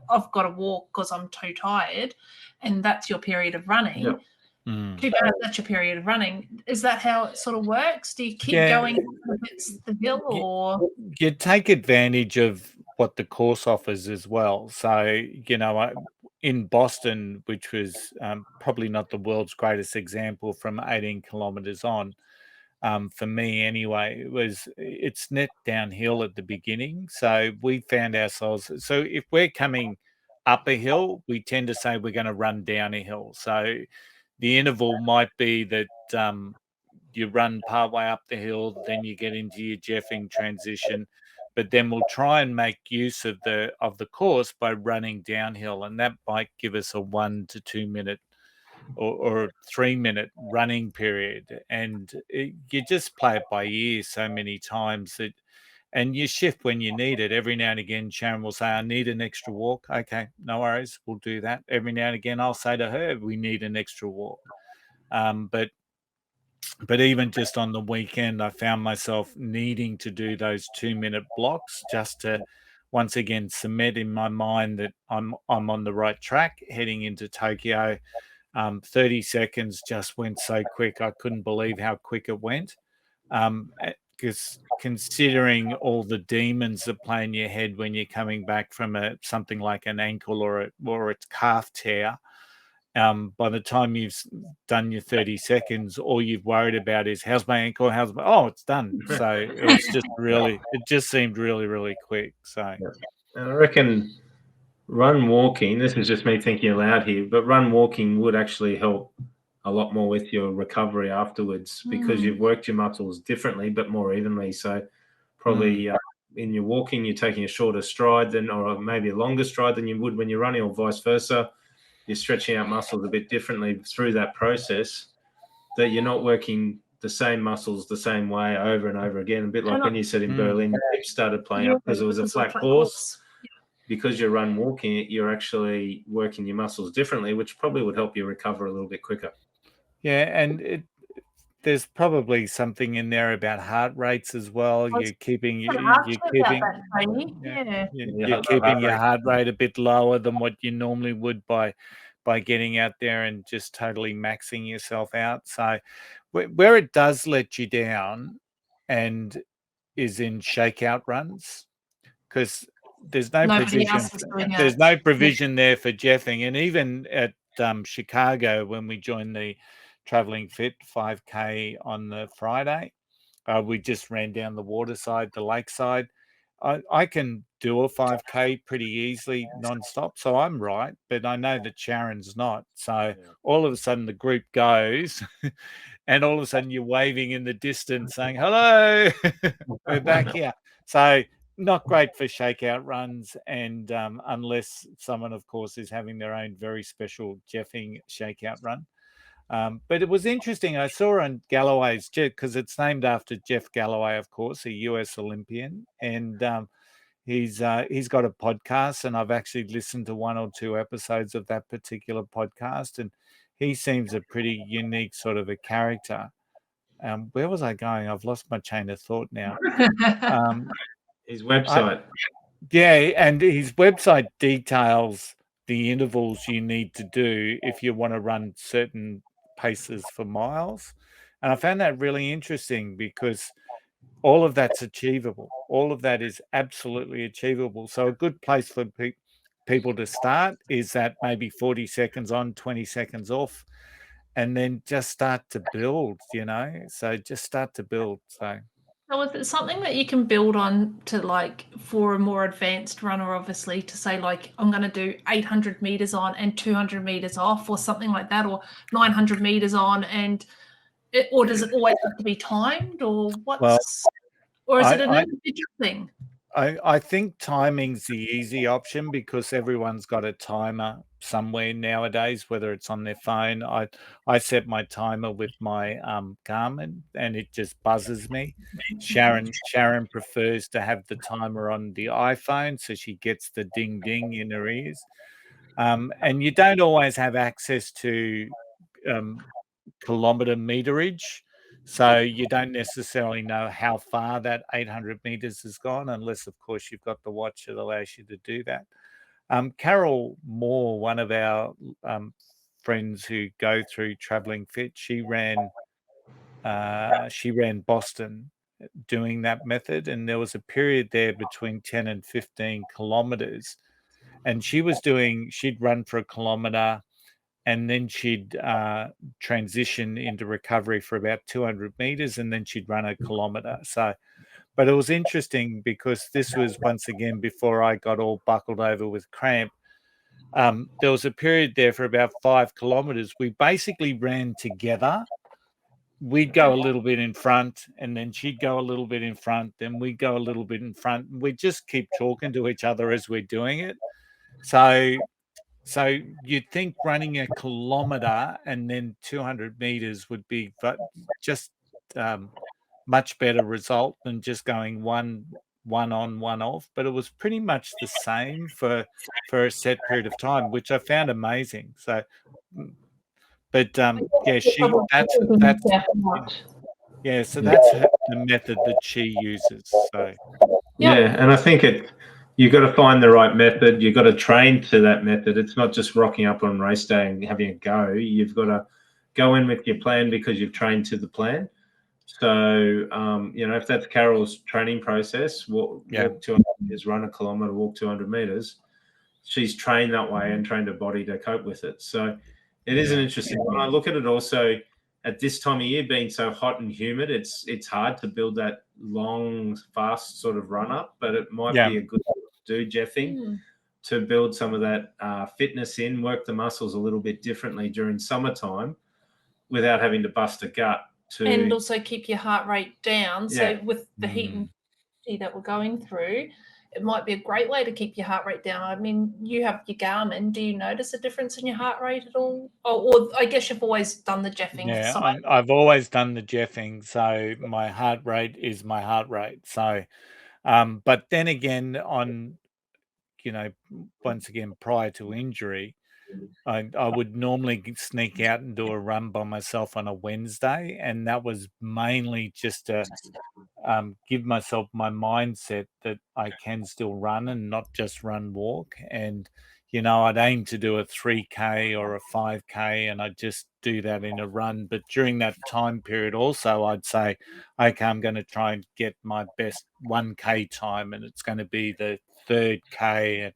I've got to walk because I'm too tired, and that's your period of running. Too bad that's your period of running. Is that how it sort of works? Do you keep going if it's the hill, or you take advantage of what the course offers as well? So in Boston, which was probably not the world's greatest example from 18 kilometers on, for me anyway, it's net downhill at the beginning. So we found ourselves, so if we're coming up a hill, we tend to say we're going to run down a hill. So the interval might be that you run partway up the hill, then you get into your jeffing transition. but then we'll try and make use of the course by running downhill, and that might give us a 1 to 2 minute or 3 minute running period. And you just play it by ear so many times that, and you shift when you need it. Every now and again, Sharon will say, I need an extra walk. Okay, no worries, we'll do that. Every now and again, I'll say to her, we need an extra walk. But even just on the weekend, I found myself needing to do those 2 minute blocks just to once again cement in my mind that I'm on the right track heading into Tokyo. 30 seconds just went so quick. I couldn't believe how quick it went. Because considering all the demons that play in your head when you're coming back from something like an ankle or a calf tear, by the time you've done your 30 seconds, all you've worried about is how's my ankle, it's done. So it was just it just seemed really, really quick. So and I reckon walking, this is just me thinking aloud here, but walking would actually help a lot more with your recovery afterwards because you've worked your muscles differently but more evenly. So probably in your walking, you're taking a shorter stride or maybe a longer stride than you would when you're running, or vice versa. You're stretching out muscles a bit differently through that process, that you're not working the same muscles the same way over and over again. A bit like when you said in Berlin, your hips started playing up because it was a flat course. Because you're walking, you're actually working your muscles differently, which probably would help you recover a little bit quicker. Yeah, and there's probably something in there about heart rates as well. You're keeping your heart rate a bit lower than what you normally would by getting out there and just totally maxing yourself out. So where it does let you down and is in shakeout runs, because there's no provision. There's no provision there for jeffing. And even at Chicago, when we joined the Traveling Fit 5K on the Friday, we just ran down the waterside, the lakeside. I can do a 5K pretty easily nonstop, so I'm right, but I know that Sharon's not. So all of a sudden the group goes, and all of a sudden you're waving in the distance saying, hello, we're back here. So not great for shakeout runs, and unless someone, of course, is having their own very special jeffing shakeout run. But it was interesting. I saw on Galloway's, because it's named after Jeff Galloway, of course, a US Olympian, and he's got a podcast, and I've actually listened to 1 or 2 episodes of that particular podcast, and he seems a pretty unique sort of a character. Where was I going? I've lost my chain of thought now. His website. And his website details the intervals you need to do if you want to run certain paces for miles. And I found that really interesting because all of that's achievable. All of that is absolutely achievable. So a good place for people to start is that maybe 40 seconds on, 20 seconds off, and then just start to build, So just start to build. So is it something that you can build on to, for a more advanced runner, obviously, to say, I'm going to do 800 meters on and 200 meters off, or something like that, or 900 meters on, or does it always have to be timed, or or is it an individual thing? I think timing's the easy option because everyone's got a timer somewhere nowadays, whether it's on their phone. I set my timer with my Garmin, and it just buzzes me. Sharon prefers to have the timer on the iPhone, so she gets the ding ding in her ears. And you don't always have access to kilometer meterage. So you don't necessarily know how far that 800 meters has gone, unless, of course, you've got the watch that allows you to do that. Carol Moore, one of our friends who go through Traveling Fit, she ran Boston doing that method, and there was a period there between 10 and 15 kilometers, and she'd run for a kilometer, and then she'd transition into recovery for about 200 meters, and then she'd run a kilometer. But it was interesting because this was, once again, before I got all buckled over with cramp. There was a period there for about 5 kilometers. We basically ran together, we'd go a little bit in front, and then she'd go a little bit in front, then we'd go a little bit in front. We just keep talking to each other as we're doing it. So you'd think running a kilometer and then 200 meters would be just much better result than just going one on, one off. But it was pretty much the same for a set period of time, which I found amazing. So, but yeah, so that's the method that she uses. So yeah, and I think you've got to find the right method. You've got to train to that method. It's not just rocking up on race day and having a go. You've got to go in with your plan because you've trained to the plan. So, if that's Carol's training process, walk 200 meters, run a kilometre, walk 200 meters, she's trained that way and trained her body to cope with it. So it is an interesting one. I look at it also at this time of year being so hot and humid, it's hard to build that long, fast sort of run up, but it might be a good do, Jeffing, to build some of that fitness in, work the muscles a little bit differently during summertime without having to bust a gut. And also keep your heart rate down. So with the heat and that we're going through, it might be a great way to keep your heart rate down. I mean, you have your Garmin. Do you notice a difference in your heart rate at all? Or I guess you've always done the Jeffing. Yeah, I've always done the Jeffing, so my heart rate is my heart rate. So, but then again, once again, prior to injury, I would normally sneak out and do a run by myself on a Wednesday, and that was mainly just to give myself my mindset that I can still run and not just run walk. And I'd aim to do a 3K or a 5K, and I'd just do that in a run. But during that time period also, I'd say, okay, I'm going to try and get my best 1K time, and it's going to be the 3rd K. And,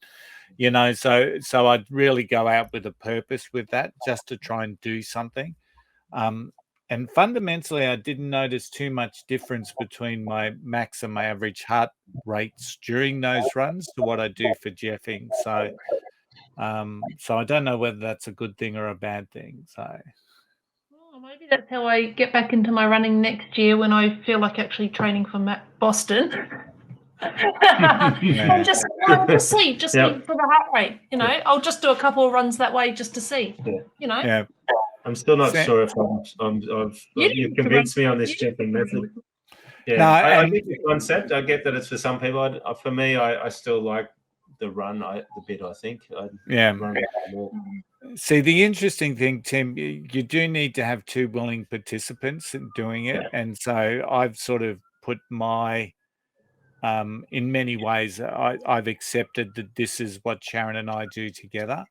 so I'd really go out with a purpose with that, just to try and do something. And fundamentally, I didn't notice too much difference between my max and my average heart rates during those runs to what I do for Jeffing. So I don't know whether that's a good thing or a bad thing. So maybe that's how I get back into my running next year when I feel like actually training for Boston. And just see for the heart rate. I'll just do a couple of runs that way just to see. Yeah. I'm still not sure if you've convinced me on this Jeffing method. Yeah, no, I get the concept. I get that it's for some people. For me, I still like the run the bit, I think. See, the interesting thing, Tim, you do need to have 2 willing participants in doing it. And so I've sort of put my, in many ways, I've accepted that this is what Sharon and I do together.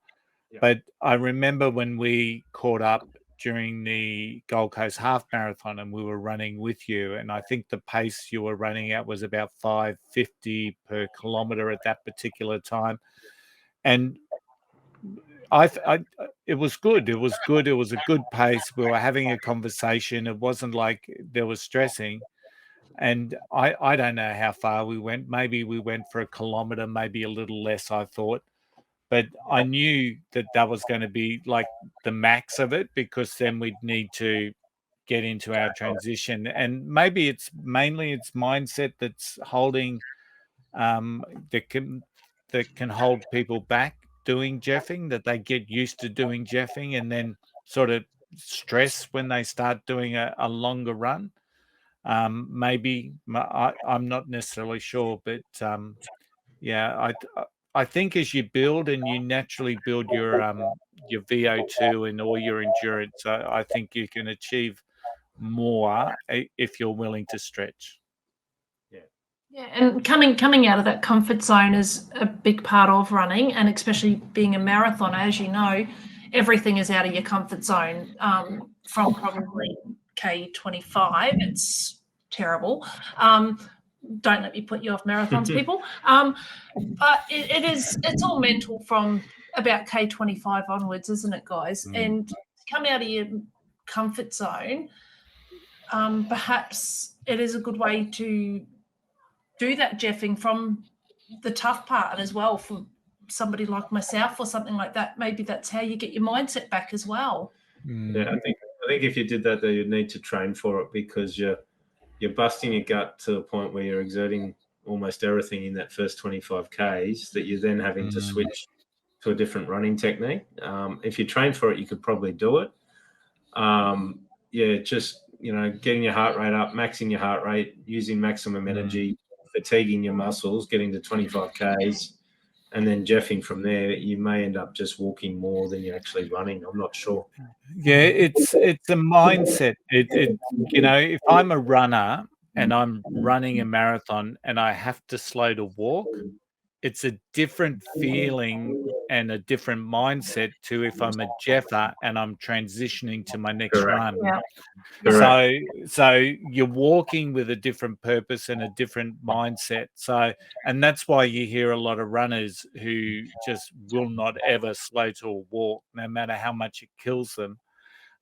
But I remember when we caught up during the Gold Coast Half Marathon and we were running with you, and I think the pace you were running at was about 5:50 per kilometre at that particular time. And it was good. It was good. It was a good pace. We were having a conversation. It wasn't like there was stressing. And I don't know how far we went. Maybe we went for a kilometre, maybe a little less, I thought. But I knew that was going to be like the max of it, because then we'd need to get into our transition. And maybe it's mainly mindset that's holding, that can hold people back doing Jeffing, that they get used to doing Jeffing and then sort of stress when they start doing a longer run. Maybe I'm not necessarily sure, but I think as you build and you naturally build your VO2 and all your endurance, I think you can achieve more if you're willing to stretch. Yeah, and coming out of that comfort zone is a big part of running, and especially being a marathoner, as you know, everything is out of your comfort zone. From probably K25, it's terrible. Don't let me put you off marathons, people. But it's all mental from about K25 onwards, isn't it, guys? And to come out of your comfort zone, perhaps it is a good way to do that Jeffing from the tough part as well, for somebody like myself or something like that. Maybe that's how you get your mindset back as well. Yeah, think if you did that, though, you'd need to train for it because you're busting your gut to the point where you're exerting almost everything in that first 25 Ks that you're then having to switch to a different running technique. If you train for it, you could probably do it. Just, getting your heart rate up, maxing your heart rate, using maximum energy, fatiguing your muscles, getting to 25 Ks, and then jeffing from there. You may end up just walking more than you're actually running. I'm not sure. Yeah, it's a mindset. If I'm a runner and I'm running a marathon and I have to slow to walk, it's a different feeling and a different mindset to if I'm a jeffer and I'm transitioning to my next Correct. run. Yeah. So you're walking with a different purpose and a different mindset. And that's why you hear a lot of runners who just will not ever slow to a walk, no matter how much it kills them.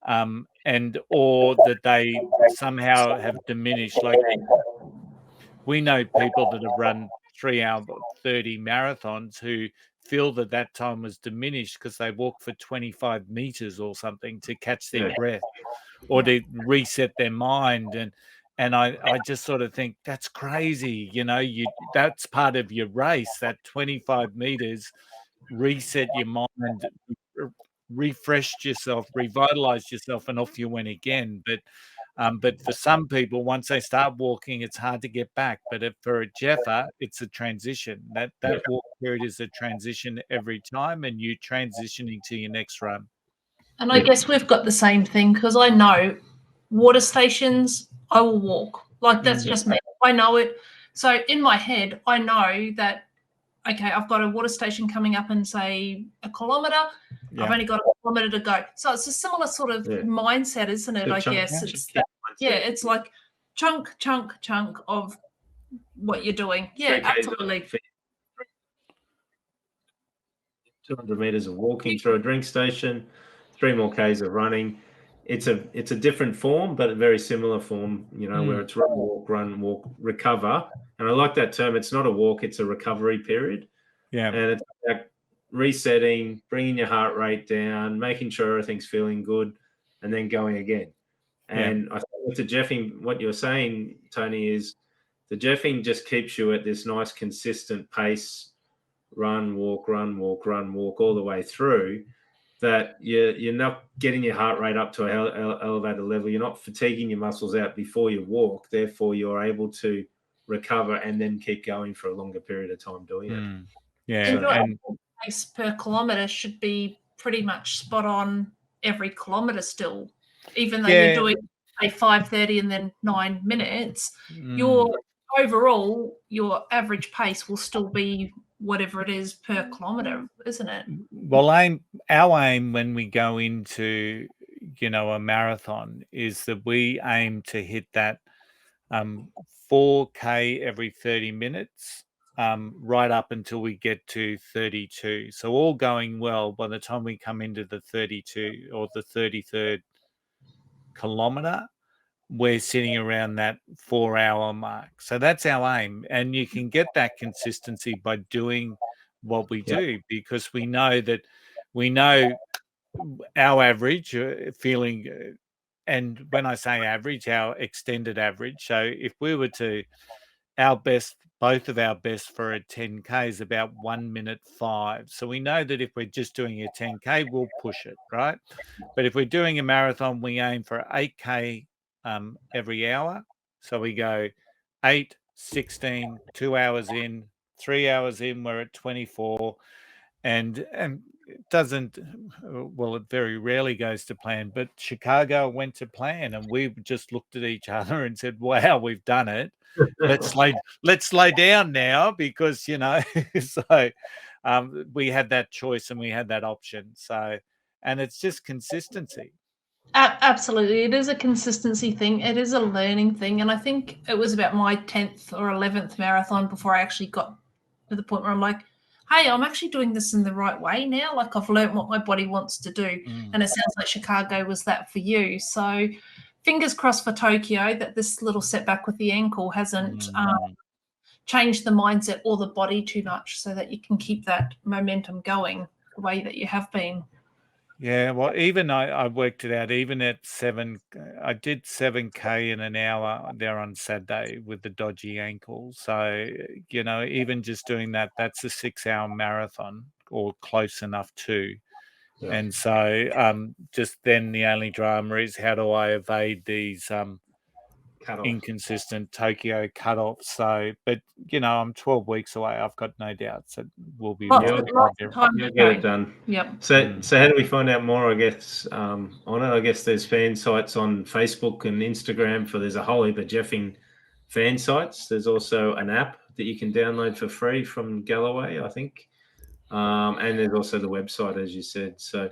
Or that they somehow have diminished. Like, we know people that have run 3-hour 30 marathons who feel that time was diminished because they walked for 25 meters or something to catch their breath or to reset their mind. And I just sort of think that's crazy. That's part of your race, that 25 meters, reset your mind, refreshed yourself, revitalized yourself, and off you went again. But for some people, once they start walking, it's hard to get back. But for a jeffer, it's a transition. That walk period is a transition every time, and you transitioning to your next run. And I guess we've got the same thing because I know water stations, I will walk. Like, that's just me. I know it. So in my head, I know that, okay, I've got a water station coming up in, say, a kilometre. Yeah. I've only got a kilometre to go. So it's a similar sort of mindset, isn't it? I guess it's like chunk of what you're doing. Yeah, absolutely. 200 meters of walking through a drink station, 3 more Ks of running. It's a different form, but a very similar form, where it's run, walk, recover. And I like that term. It's not a walk, it's a recovery period. Yeah. And it's about resetting, bringing your heart rate down, making sure everything's feeling good, and then going again. And I think with the jeffing, what you're saying, Tony, is the jeffing just keeps you at this nice, consistent pace, run, walk all the way through, that you're not getting your heart rate up to an elevated level. You're not fatiguing your muscles out before you walk. Therefore, you're able to recover and then keep going for a longer period of time doing it. Yeah. And pace per kilometre should be pretty much spot on every kilometre still. Even though you're doing, say, 5:30 and then 9 minutes, your average pace will still be whatever it is per kilometre, isn't it? Well, our aim when we go into, a marathon is that we aim to hit that 4K every 30 minutes, right up until we get to 32. So all going well, by the time we come into the 32 or the 33rd kilometre, we're sitting around that 4-hour mark. So that's our aim. And you can get that consistency by doing what we do, because we know our average feeling. And when I say average, our extended average. So if we were to, both of our best for a 10K is about 1 minute 5. So we know that if we're just doing a 10K, we'll push it, right? But if we're doing a marathon, we aim for 8K every hour. So we go 8, 16, 2 hours in, 3 hours in, we're at 24. And it doesn't, well, it very rarely goes to plan, but Chicago went to plan, and we just looked at each other and said, wow, we've done it. Let's slow down now, because, so we had that choice and we had that option. So, and it's just consistency. Absolutely. It is a consistency thing. It is a learning thing. And I think it was about my 10th or 11th marathon before I actually got to the point where I'm like, hey, I'm actually doing this in the right way now. Like, I've learned what my body wants to do. And it sounds like Chicago was that for you. So fingers crossed for Tokyo that this little setback with the ankle hasn't changed the mindset or the body too much, so that you can keep that momentum going the way that you have been. Yeah, well, even I worked it out. Even at I did 7K in an hour there on Saturday with the dodgy ankle. So even just doing that, that's a 6-hour marathon or close enough to. Yeah. And so just then the only drama is how do I evade these Cut off. inconsistent Tokyo cutoffs. So, but I'm 12 weeks away. I've got no doubts that we'll be Lots, right. lots of time You'll to get it go. done. Yep. So how do we find out more, I guess, on it? I guess there's fan sites on Facebook and Instagram there's a whole heap of Jeffing fan sites. There's also an app that you can download for free from Galloway, I think. And there's also the website, as you said. So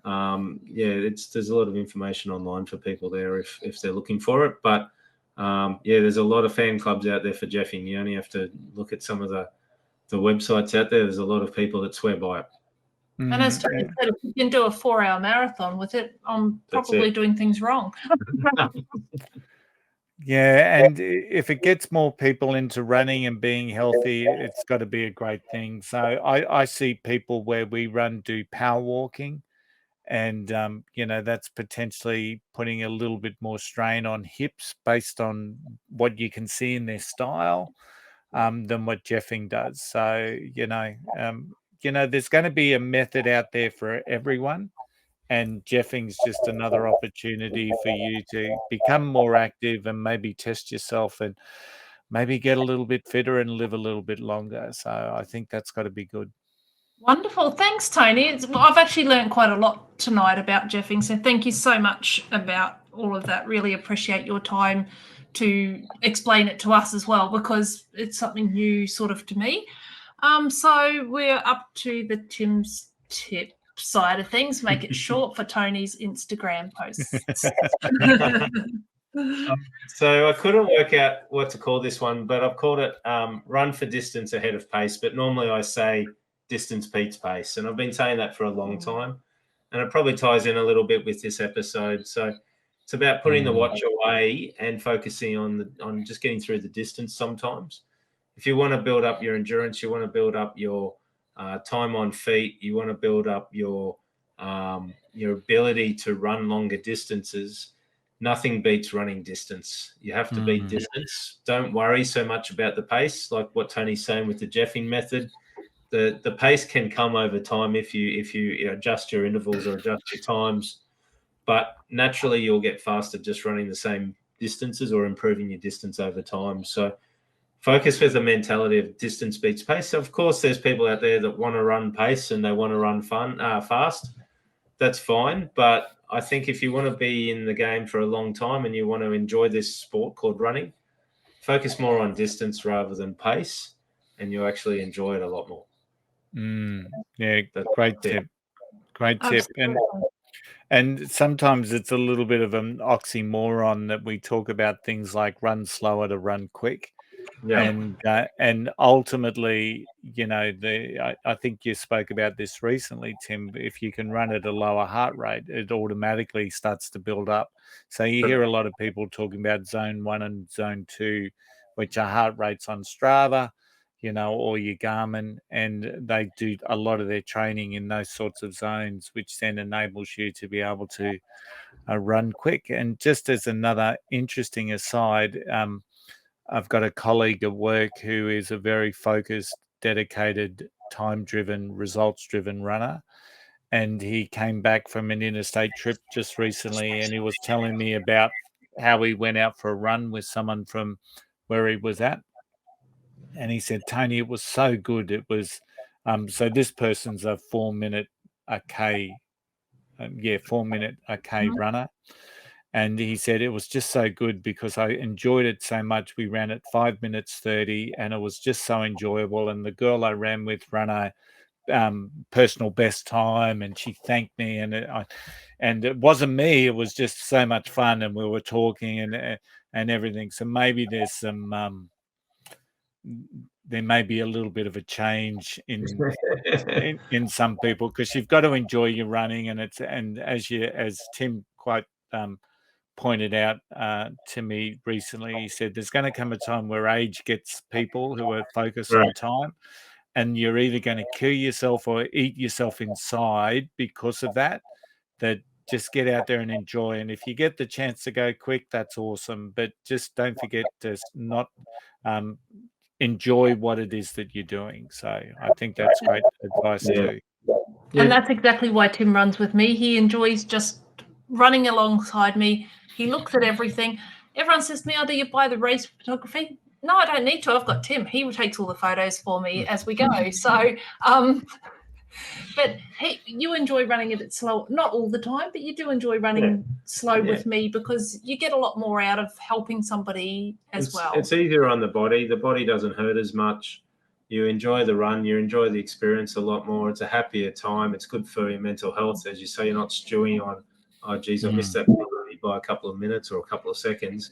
there's a lot of information online for people there if they're looking for it. But there's a lot of fan clubs out there for Jeffing. You only have to look at some of the websites out there. There's a lot of people that swear by it. And as Tony said, if you can do a 4-hour marathon with it, I'm probably doing things wrong. Yeah, and if it gets more people into running and being healthy, it's got to be a great thing. So I see people where we run do power walking, and that's potentially putting a little bit more strain on hips based on what you can see in their style than what Jeffing does. So there's going to be a method out there for everyone. And Jeffing's just another opportunity for you to become more active and maybe test yourself and maybe get a little bit fitter and live a little bit longer. So I think that's got to be good. Wonderful. Thanks, Tony. I've actually learned quite a lot tonight about Jeffing, so thank you so much about all of that. Really appreciate your time to explain it to us as well, because it's something new sort of to me. So we're up to the Tim's tip side of things. Make it short for Tony's Instagram posts. So I couldn't work out what to call this one, but I've called it run for distance ahead of pace. But normally I say distance beats pace. And I've been saying that for a long time. And it probably ties in a little bit with this episode. So it's about putting the watch away and focusing on just getting through the distance sometimes. If you want to build up your endurance, you want to build up your time on feet, you want to build up your ability to run longer distances, nothing beats running distance. You have to beat distance. Don't worry so much about the pace, like what Tony's saying with the Jeffing method. The pace can come over time if you adjust your intervals or adjust your times, but naturally you'll get faster just running the same distances or improving your distance over time. So focus with the mentality of distance beats pace. Of course, there's people out there that want to run pace and they want to run fast. That's fine, but I think if you want to be in the game for a long time and you want to enjoy this sport called running, focus more on distance rather than pace, and you'll actually enjoy it a lot more. Yeah, great tip. Great tip. Absolutely. And sometimes it's a little bit of an oxymoron that we talk about things like run slower to run quick. Yeah. And ultimately, I think you spoke about this recently, Tim. If you can run at a lower heart rate, it automatically starts to build up. So you hear a lot of people talking about zone 1 and zone 2, which are heart rates on Strava, or your Garmin, and they do a lot of their training in those sorts of zones, which then enables you to be able to run quick. And just as another interesting aside, I've got a colleague at work who is a very focused, dedicated, time-driven, results-driven runner. And he came back from an interstate trip just recently, and he was telling me about how he went out for a run with someone from where he was at. And he said, Tony, it was so good. It was, so this person's a 4-minute a K, 4-minute a K runner. And he said it was just so good because I enjoyed it so much. We ran at 5 minutes 30 and it was just so enjoyable. And the girl I ran with ran a personal best time and she thanked me. And it wasn't me. It was just so much fun. And we were talking and everything. So maybe there's some, there may be a little bit of a change in some people because you've got to enjoy your running. And as Tim quite pointed out to me recently, he said there's going to come a time where age gets people who are focused on time, and you're either going to kill yourself or eat yourself inside because of that. that just get out there and enjoy. And if you get the chance to go quick, that's awesome. But just don't forget to not enjoy what it is that you're doing. So I think that's great advice too. Yeah. And that's exactly why Tim runs with me. He enjoys just running alongside me. He looks at everything. Everyone says to me, "Oh, do you buy the race photography?" No, I don't need to. I've got Tim. He takes all the photos for me as we go. So, but hey, you enjoy running a bit slow, not all the time, but you do enjoy running slow with me because you get a lot more out of helping somebody as well. It's easier on the body. The body doesn't hurt as much. You enjoy the run. You enjoy the experience a lot more. It's a happier time. It's good for your mental health. As you say, you're not stewing on, oh, geez, I missed that by a couple of minutes or a couple of seconds.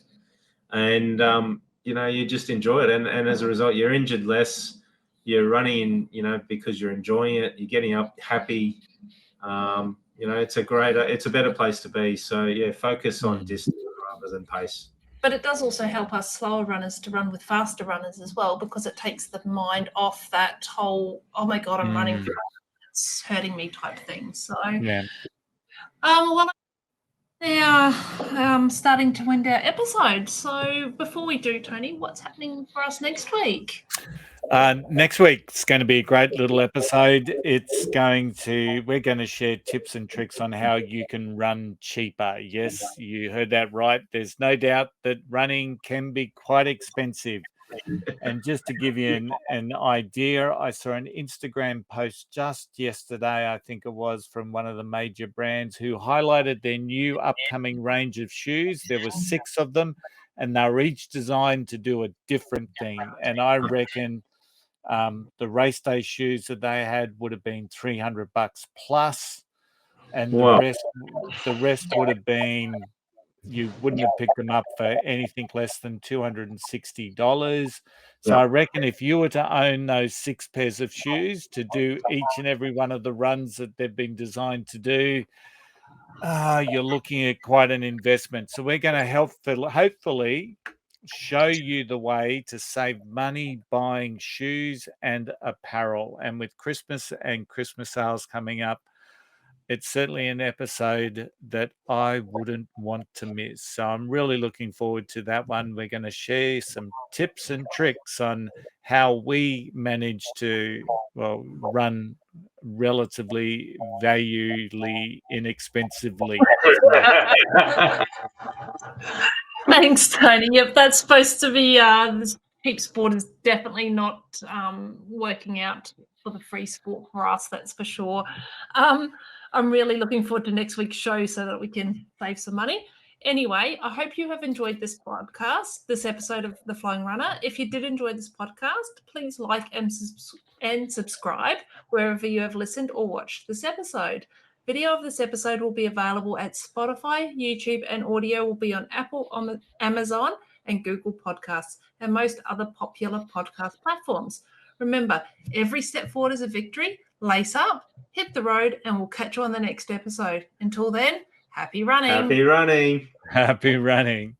And, you just enjoy it. And as a result, you're injured less. You're running, because you're enjoying it. You're getting up happy. It's a better place to be. So, yeah, focus on distance rather than pace. But it does also help us slower runners to run with faster runners as well, because it takes the mind off that whole, oh my God, I'm running, it's hurting me type thing. So, well, now starting to end our episode. So before we do, Tony, what's happening for us next week? Next week's going to be a great little episode. We're going to share tips and tricks on how you can run cheaper. Yes, you heard that right. There's no doubt that running can be quite expensive. And just to give you an idea, I saw an Instagram post just yesterday, I think it was, from one of the major brands who highlighted their new upcoming range of shoes. There were 6 of them, and they were each designed to do a different thing. And I reckon the race day shoes that they had would have been $300 plus, and the rest would have been, you wouldn't have picked them up for anything less than $260. So I reckon if you were to own those 6 pairs of shoes to do each and every one of the runs that they've been designed to do, you're looking at quite an investment. So we're going to hopefully show you the way to save money buying shoes and apparel. And with Christmas and Christmas sales coming up, it's certainly an episode that I wouldn't want to miss. So I'm really looking forward to that one. We're going to share some tips and tricks on how we manage to run relatively valuably inexpensively. Thanks, Tony. Yep, that's supposed to be this peep sport is definitely not working out for the free sport for us, that's for sure. I'm really looking forward to next week's show so that we can save some money. Anyway, I hope you have enjoyed this podcast, this episode of The Flying Runner. If you did enjoy this podcast, please like and subscribe wherever you have listened or watched this episode. Video of this episode will be available at Spotify, YouTube, and audio will be on Apple, Amazon, and Google Podcasts, and most other popular podcast platforms. Remember, every step forward is a victory. Lace up, hit the road, and we'll catch you on the next episode. Until then, happy running. Happy running. Happy running.